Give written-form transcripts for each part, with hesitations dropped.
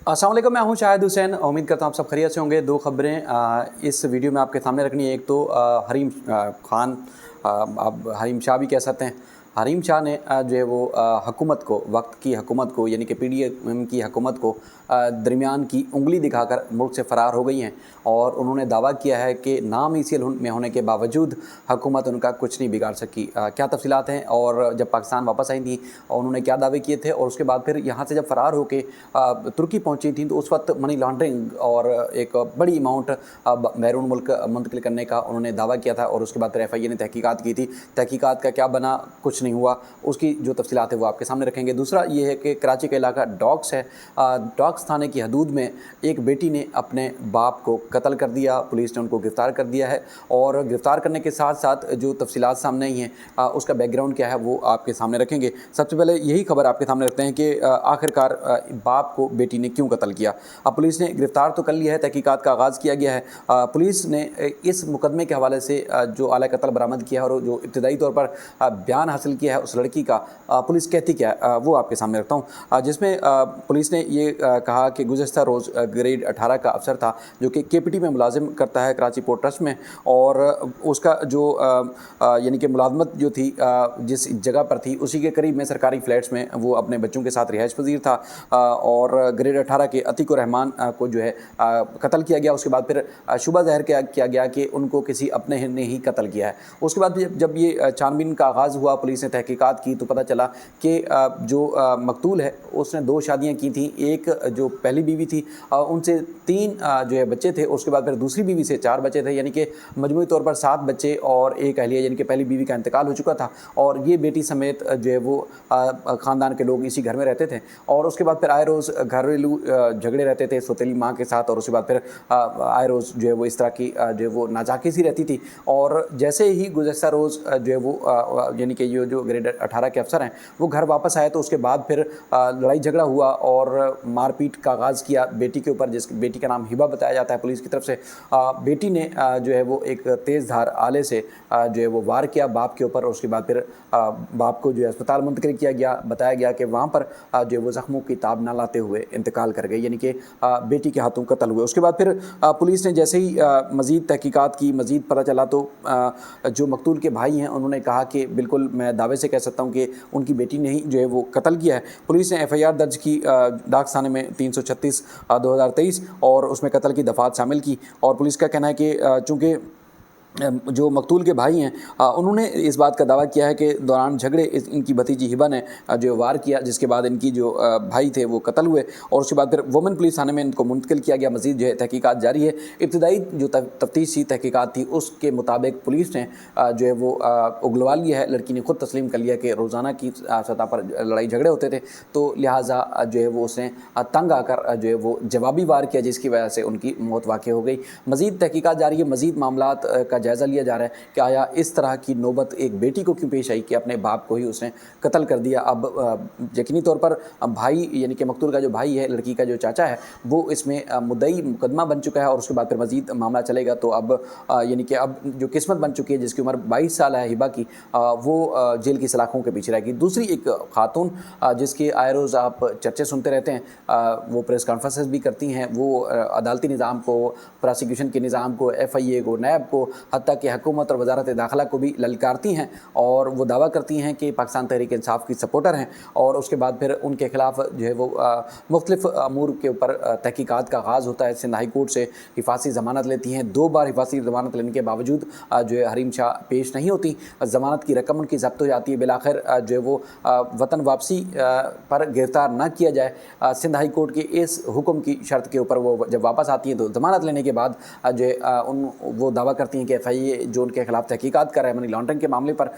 अस्सलाम वालेकुम, मैं हूं शाहिद हुसैन। उम्मीद करता हूं आप सब खैरियत से होंगे। दो खबरें इस वीडियो में आपके सामने रखनी है। एक तो हरीम खान, आप हरीम शाह भी कह सकते हैं। हरीम शाह ने जो है वो हुकूमत को, वक्त की हुकूमत को, यानी कि पीडीएम की हुकूमत को दरमियान की उंगली दिखाकर मुल्क से फ़रार हो गई हैं। और उन्होंने दावा किया है कि नामीसियल में होने के बावजूद हुकूमत उनका कुछ नहीं बिगाड़ सकी। क्या तफसीलात हैं और जब पाकिस्तान वापस आई थी और उन्होंने क्या दावे किए थे, और उसके बाद फिर यहाँ से जब फ़रार होकर तुर्की पहुँची थी तो उस वक्त मनी लॉन्ड्रिंग और एक बड़ी अमाउंट बैरून मुल्क मुंतकिल करने का उन्होंने दावा किया था। और उसके बाद फिर FIA ने तहकीकात की थी। तहकीकात का क्या बना, कुछ नहीं हुआ। उसकी जो तफसीलात है वो आपके सामने रखेंगे। दूसरा ये है कि कराची का इलाका डॉक्स है। डॉक्स थाने की हदूद में एक बेटी ने अपने बाप को कत्ल कर दिया। पुलिस ने उनको गिरफ़्तार कर दिया है और गिरफ़्तार करने के साथ साथ जो तफसीलात सामने आई हैं उसका बैकग्राउंड क्या है वो आपके सामने रखेंगे। सबसे पहले यही खबर आपके सामने रखते हैं कि आखिरकार बाप को बेटी ने क्यों कत्ल किया। अब पुलिस ने गिरफ़्तार तो कर लिया है, तहकीकात का आगाज़ किया गया है। पुलिस ने इस मुकदमे के हवाले से जो आला कत्ल बरामद किया है और जो इब्तदाई तौर पर बयान हासिल किया है उस लड़की का, पुलिस कहती क्या है वो आपके सामने रखता हूँ। जिसमें पुलिस ने ये कहा कि गुज़श्ता रोज़ ग्रेड 18 का अफसर था जो कि KPT में मुलाजिम करता है कराची पोर्ट ट्रस्ट में, और उसका जो यानी कि मुलाजमत जो थी जिस जगह पर थी उसी के करीब में सरकारी फ्लैट्स में वो अपने बच्चों के साथ रिहाइश पजीर था। और ग्रेड 18 के अतीक रहमान को जो है कत्ल किया गया। उसके बाद फिर शुबा ज़ाहिर किया गया कि उनको किसी अपने ने ही कत्ल किया है। उसके बाद जब ये छानबीन का आगाज़ हुआ, पुलिस ने तहकीकात की तो पता चला कि जो मकतूल है उसने 2 शादियाँ की थी। एक जो पहली बीवी थी उनसे 3 जो है बच्चे थे। उसके बाद फिर दूसरी बीवी से 4 बच्चे थे, यानी कि मजमूई तौर पर 7 बच्चे और एक अहलिया, यानी कि पहली बीवी का इंतकाल हो चुका था और ये बेटी समेत जो है वो ख़ानदान के लोग इसी घर में रहते थे। और उसके बाद फिर आए रोज़ घरेलू झगड़े रहते थे सौतेली माँ के साथ, और उसके बाद फिर आए रोज़ जो है वो इस तरह की जो है वो नाजाकी सी रहती थी। और जैसे ही गुज़श्ता रोज़ जो है वो यानी कि ये जो ग्रेड 18 के अफसर हैं वो घर वापस आए तो उसके बाद फिर लड़ाई झगड़ा हुआ और मारपीट का आगाज़ किया बेटी के ऊपर, जिस बेटी का नाम हिबा बताया जाता है पुलिस की तरफ से। बेटी ने जो है वो एक तेज़ धार आले से जो है वो वार किया बाप के ऊपर, और उसके बाद फिर बाप को जो है अस्पताल मुंतकिल किया गया। बताया गया कि वहाँ पर जो है वो ज़ख्मों की ताब ना लाते हुए इंतकाल कर गए, यानी कि बेटी के हाथों कत्ल हुए। उसके बाद फिर पुलिस ने जैसे ही मज़ीद तहकीकात की, मज़ीद पता चला तो जो मकतूल के भाई हैं उन्होंने कहा कि बिल्कुल मैं दावे से कह सकता हूँ कि उनकी बेटी ने ही जो है वो कत्ल किया है। पुलिस ने FIR दर्ज की डाक थाने में 336/2023 और उसमें कत्ल की दफ़ात शामिल की। और पुलिस का कहना है कि चूँकि जो मकतूल के भाई हैं उन्होंने इस बात का दावा किया है कि दौरान झगड़े इनकी भतीजी हिबा ने जो वार किया, जिसके बाद इनकी जो भाई थे वो कत्ल हुए। और उसके बाद फिर वुमेन पुलिस थाने में इनको मुंतकिल किया गया। मज़ीद जो है तहकीकात जारी है। इब्तदाई जो तफ्तीशी तहकीकात थी उसके मुताबिक पुलिस ने जो है वो उगलवा लिया है। लड़की ने खुद तस्लीम कर लिया कि रोज़ाना की सतह पर लड़ाई झगड़े होते थे, तो लिहाजा जो है वो उसने तंग आकर जो है वो जवाबी वार किया, जिसकी वजह से उनकी मौत वाक़ हो गई। मज़ीद तहकीकात जारी है। मज़ीद मामलात का जायज़ा लिया जा रहा है कि आया इस तरह की नौबत एक बेटी को क्यों पेश आई कि अपने बाप को ही उसने कत्ल कर दिया। अब यकीनी तौर पर भाई, यानी कि मकतूल का जो भाई है, लड़की का जो चाचा है, वो इसमें मुद्दई मुकदमा बन चुका है। और उसके बाद फिर मज़ीद मामला चलेगा। तो अब यानी कि अब जो किस्मत बन चुकी है, जिसकी उम्र 22 साल है हिबा की, वो जेल की सलाखों के पीछे रहेगी। दूसरी एक खातून जिसके आए रोज़ आप चर्चे सुनते रहते हैं, वो प्रेस कॉन्फ्रेंसेस भी करती हैं, वो अदालती निज़ाम को, प्रोसिक्यूशन के निज़ाम को, FIA को, नैब को, हत्ता कि हुकूमत और वजारत दाखिला को भी ललकारती हैं। और वो दावा करती हैं कि पाकिस्तान तहरीक इंसाफ की सपोर्टर हैं। और उसके बाद फिर उनके ख़िलाफ़ जो है वो मुख्तलिफ़ अमूर के ऊपर तहकीकात का आगाज़ होता है। सिंध हाई कोर्ट से हिफाजती ज़मानत लेती हैं। 2 बार हिफाजती ज़मानत लेने के बावजूद जो है हरीम शाह पेश नहीं होती। ज़मानत की रकम उनकी ज़ब्त हो जाती है। बिलाखिर जो है वो वतन वापसी पर गिरफ़्तार न किया जाए, सिंध हाई कोर्ट के इस हुक्म की शर्त के ऊपर वो जब वापस आती हैं तो ज़मानत लेने के बाद जो है वो दावा करती हैं कि FIA जो उनके खिलाफ तहकीकात कर रहा है मनी लॉन्ड्रिंग के मामले पर,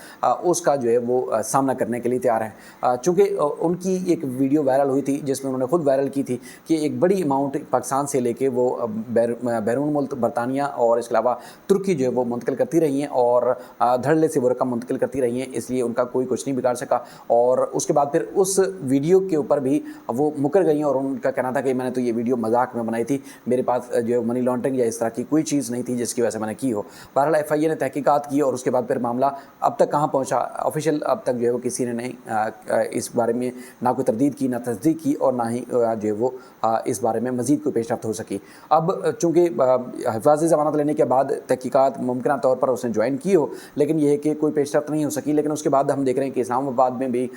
उसका जो है वो सामना करने के लिए तैयार है। चूँकि उनकी एक वीडियो वायरल हुई थी जिसमें उन्होंने खुद वायरल की थी कि एक बड़ी अमाउंट पाकिस्तान से लेके वो बैरून मुल्क बरतानिया और इसके अलावा तुर्की जो है वो मुंतकिल करती रही हैं और धड़ल्ले से वो रकम मुंतकिल करती रही हैं, इसलिए उनका कोई कुछ नहीं बिगाड़ सका। और उसके बाद फिर उस वीडियो के ऊपर भी वो मुकर गई और उनका कहना था कि मैंने तो ये वीडियो मजाक में बनाई थी, मेरे पास जो मनी लॉन्ड्रिंग या इस तरह की कोई चीज़ नहीं थी जिसकी वजह से मैंने की हो। بہرحال FIA نے تحقیقات کی اور اس کے بعد پھر معاملہ اب تک کہاں پہنچا، آفیشیل اب تک جو ہے وہ کسی نے نہیں اس بارے میں نہ کوئی تردید کی، نہ تصدیق کی، اور نہ ہی جو ہے وہ اس بارے میں مزید کوئی پیش رفت ہو سکی۔ اب چونکہ حفاظتی ضمانت لینے کے بعد تحقیقات ممکنہ طور پر اس نے جوائن کی ہو، لیکن یہ ہے کہ کوئی پیش رفت نہیں ہو سکی۔ لیکن اس کے بعد ہم دیکھ رہے ہیں کہ اسلام آباد میں بھی،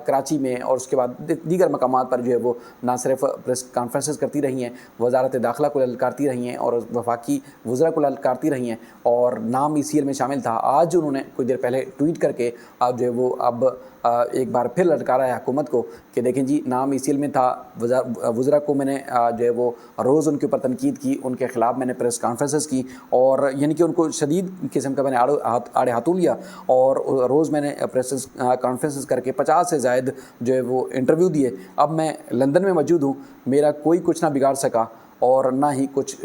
کراچی میں، اور اس کے بعد دیگر مقامات پر جو ہے وہ نہ صرف پریس کانفرنسز کرتی رہی ہیں، وزارت داخلہ کو للکارتی رہی ہیں اور وفاقی وزراء کو للکارتی رہی ہیں، اور نام ECL میں شامل تھا۔ آج انہوں نے کچھ دیر پہلے ٹویٹ کر کے جو ہے وہ اب ایک بار پھر للکارا ہے حکومت کو کہ دیکھیں جی، نام ECL میں تھا، وزراء کو میں نے جو ہے وہ روز ان کے اوپر تنقید کی، ان کے خلاف میں نے پریس کانفرنسز کی، اور یعنی کہ ان کو شدید قسم کا میں نے آڑے ہاتھوں لیا، اور روز میں نے پریس کانفرنسز کر کے 50 سے زائد جو ہے وہ انٹرویو دیے۔ اب میں لندن میں موجود ہوں، میرا کوئی کچھ نہ بگاڑ سکا، اور نہ ہی کچھ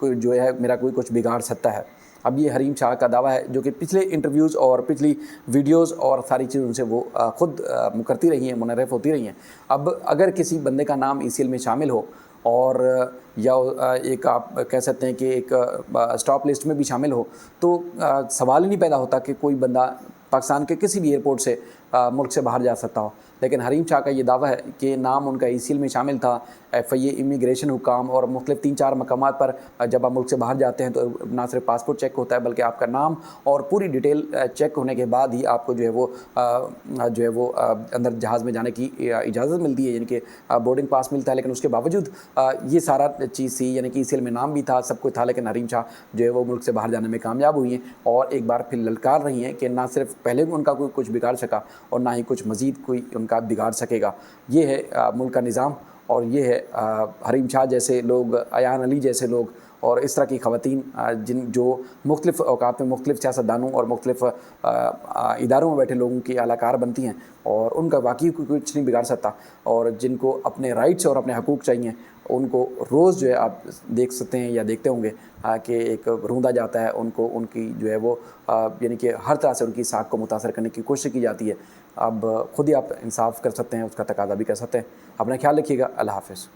جو ہے میرا کوئی کچھ بگاڑ سکتا ہے۔ اب یہ حریم شاہ کا دعویٰ ہے، جو کہ پچھلے انٹرویوز اور پچھلی ویڈیوز اور ساری چیزوں سے وہ خود کرتی رہی ہیں، منحرف ہوتی رہی ہیں۔ اب اگر کسی بندے کا نام ECL میں شامل ہو، اور یا ایک آپ کہہ سکتے ہیں کہ ایک اسٹاپ لسٹ میں بھی شامل ہو، تو سوال ہی نہیں پیدا ہوتا کہ کوئی بندہ پاکستان کے کسی بھی ایئرپورٹ سے ملک سے باہر جا سکتا ہو۔ لیکن حریم شاہ کا یہ دعویٰ ہے کہ نام ان کا ECL میں شامل تھا۔ FIA امیگریشن حکام اور مختلف 3-4 مقامات پر جب آپ ملک سے باہر جاتے ہیں تو نہ صرف پاسپورٹ چیک ہوتا ہے، بلکہ آپ کا نام اور پوری ڈیٹیل چیک ہونے کے بعد ہی آپ کو جو ہے وہ اندر جہاز میں جانے کی اجازت ملتی ہے، یعنی کہ بورڈنگ پاس ملتا ہے۔ لیکن اس کے باوجود یہ سارا چیز تھی، یعنی کہ ECL میں نام بھی تھا، سب کچھ تھا، لیکن حریم شاہ جو ہے وہ ملک سے باہر جانے میں کامیاب ہوئی ہیں، اور ایک بار پھر للکار رہی ہیں کہ نہ صرف پہلے ان کا کوئی کچھ بگاڑ سکا، اور نہ ہی کچھ مزید کوئی ان کا بگاڑ سکے گا۔ یہ ہے ملک کا نظام، اور یہ ہے حریم شاہ جیسے لوگ، ایان علی جیسے لوگ، اور اس طرح کی خواتین جو مختلف اوقات میں مختلف سیاستدانوں اور مختلف اداروں میں بیٹھے لوگوں کی اعلی کار بنتی ہیں، اور ان کا واقعی کچھ نہیں بگاڑ سکتا، اور جن کو اپنے رائٹس اور اپنے حقوق چاہیے، ان کو روز جو ہے آپ دیکھ سکتے ہیں یا دیکھتے ہوں گے کہ ایک روندا جاتا ہے، ان کو ان کی جو ہے وہ یعنی کہ ہر طرح سے ان کی ساکھ کو متاثر کرنے کی کوشش کی جاتی ہے۔ اب خود ہی آپ انصاف کر سکتے ہیں، اس کا تقاضا بھی کر سکتے ہیں۔ اپنا خیال رکھیے گا۔ اللہ حافظ۔